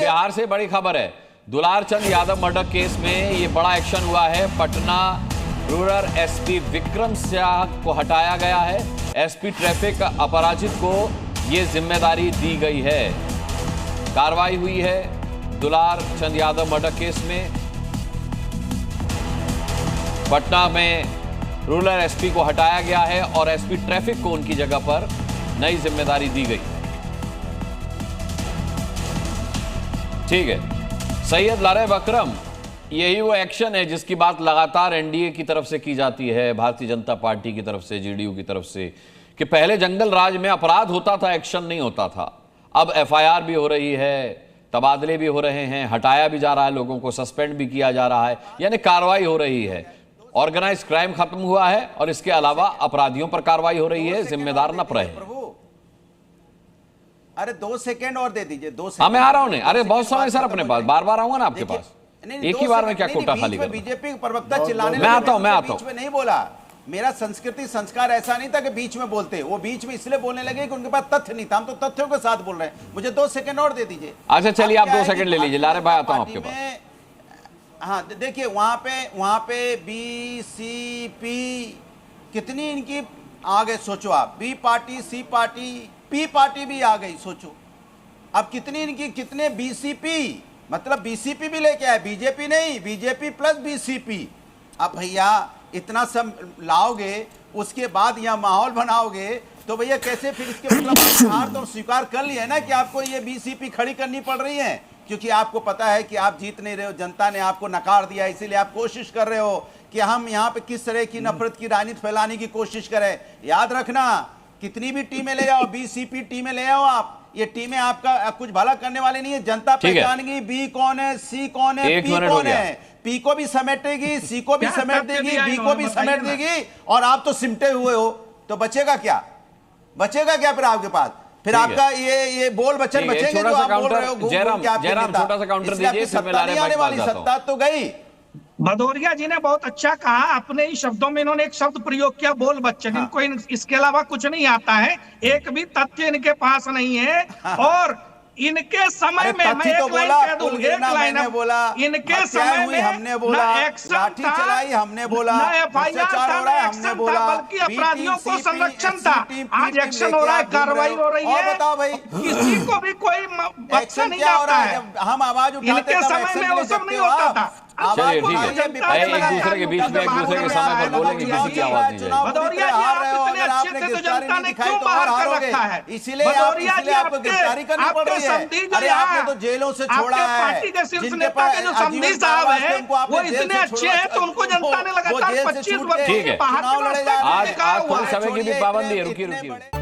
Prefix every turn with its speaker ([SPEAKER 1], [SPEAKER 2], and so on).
[SPEAKER 1] बिहार से बड़ी खबर है। दुलार चंद यादव मर्डर केस में ये बड़ा एक्शन हुआ है। पटना रूरल एसपी विक्रम शाह को हटाया गया है। एसपी ट्रैफिक अपराजित को ये जिम्मेदारी दी गई है। कार्रवाई हुई है दुलार चंद यादव मर्डर केस में। पटना में रूरल एसपी को हटाया गया है और एसपी ट्रैफिक को उनकी जगह पर नई जिम्मेदारी दी गई। ठीक है, सैयद लारेब अकरम, यही वो एक्शन है जिसकी बात लगातार एनडीए की तरफ से की जाती है, भारतीय जनता पार्टी की तरफ से, जेडीयू की तरफ से, कि पहले जंगल राज में अपराध होता था, एक्शन नहीं होता था। अब एफआईआर भी हो रही है, तबादले भी हो रहे हैं, हटाया भी जा रहा है, लोगों को सस्पेंड भी किया जा रहा है, यानी कार्रवाई हो रही है। ऑर्गेनाइज क्राइम खत्म हुआ है और इसके अलावा अपराधियों पर कार्रवाई हो रही है, जिम्मेदार नप रहे।
[SPEAKER 2] अरे 2 सेकंड और दे दीजिए, 2 सेकंड।
[SPEAKER 1] हाँ, मैं आ रहा हूं। नहीं, अरे बहुत समय सर अपने पास, बार बार आऊंगा ना आपके पास। एक ही बार में क्या कोटा खाली कर?
[SPEAKER 2] बीजेपी प्रवक्ता चिल्लाने
[SPEAKER 1] मैं आता हूं।
[SPEAKER 2] बीच में नहीं बोला। मेरा संस्कृति संस्कार ऐसा नहीं था कि बीच में बोलते। वो बीच में इसलिए बोलने लगे कि उनके पास तथ्य नहीं था। हम तो तथ्यों के साथ बोल रहे हैं। मुझे 2 सेकंड और दे दीजिए।
[SPEAKER 1] अच्छा चलिए, आप 2 सेकंड ले लीजिए। लारे भाई, आता हूं आपके पास।
[SPEAKER 2] हाँ देखिए, वहां पे बीसीपी कितनी इनकी आ गए, सोचो आप। बी पार्टी, सी पार्टी, पी पार्टी भी आ गई, सोचो अब कितनी इनकी, कितने बीसीपी, मतलब बीसीपी भी लेके आए, बीजेपी नहीं, बीजेपी प्लस बीसीपी। अब भैया इतना सब लाओगे, उसके बाद यह माहौल बनाओगे, तो भैया कैसे फिर इसके मतलब हार तो स्वीकार कर लिया ना कि आपको ये बीसीपी खड़ी करनी पड़ रही है, क्योंकि आपको पता है कि आप जीत नहीं रहे हो, जनता ने आपको नकार दिया, इसीलिए आप कोशिश कर रहे हो कि हम यहाँ पे किस तरह की नफरत की राजनीति फैलाने की कोशिश करें। याद रखना, कितनी भी टीमें ले आओ, बीसीपी टीमें ले आओ आप, ये टीमें आपका कुछ भला करने वाली नहीं है। जनता पहचानेगी बी कौन है, सी कौन है, पी कौन है। पी को भी समेटेगी, सी को भी समेट देगी, बी को भी समेट देगी, और आप तो सिमटे हुए हो, तो बचेगा क्या? बचेगा क्या फिर आपके पास? फिर आपका ये बोल बच्चन बचेंगे जो आप बोल रहे हो।
[SPEAKER 1] जयराम, छोटा सा काउंटर दीजिए,
[SPEAKER 2] सत्ता नहीं आने वाली, सत्ता तो गई।
[SPEAKER 3] भदौरिया जी ने बहुत अच्छा कहा, अपने ही शब्दों में इन्होंने एक शब्द प्रयोग किया, बोल बच्चन। इनको इसके अलावा कुछ नहीं आता है, एक भी तथ्य इनके पास नहीं है। और इनके समय में मैं एक लाइन कह दूं, एक लाइन बोला, इनके समय में
[SPEAKER 2] हमने बोला, लाठी चलाई हमने बोला,
[SPEAKER 3] हमने बोला, बल्कि अपराधियों को संरक्षण था। आज एक्शन हो रहा है, कार्रवाई हो रही है।
[SPEAKER 2] बताओ भाई,
[SPEAKER 3] किसी को भी कोई बख्शा नहीं जाता है।
[SPEAKER 2] हम आवाज उठाते,
[SPEAKER 3] इनके समय में वो सब नहीं होता था।
[SPEAKER 1] चलिए ठीक है, एक दूसरे के बीच में एक दूसरे के समय पर बोलेंगे, किसी की आवाज नहीं जाएगी।
[SPEAKER 3] भदौरिया जी, आप इतने अच्छे थे तो जनता ने क्यों बाहर कर रखा है?
[SPEAKER 2] इसीलिए आपको गिरफ्तारी करनी पड़ रही है। अरे आपने तो जेलों से छोड़ा है।
[SPEAKER 3] पार्टी के शीर्ष नेता के जो समधी साहब हैं, वो इतने अच्छे हैं तो उनको जनता ने लगातार 25 वर्ष
[SPEAKER 1] ठीक है, आज थोड़ी समय की भी पाबंदी है। रुकिए।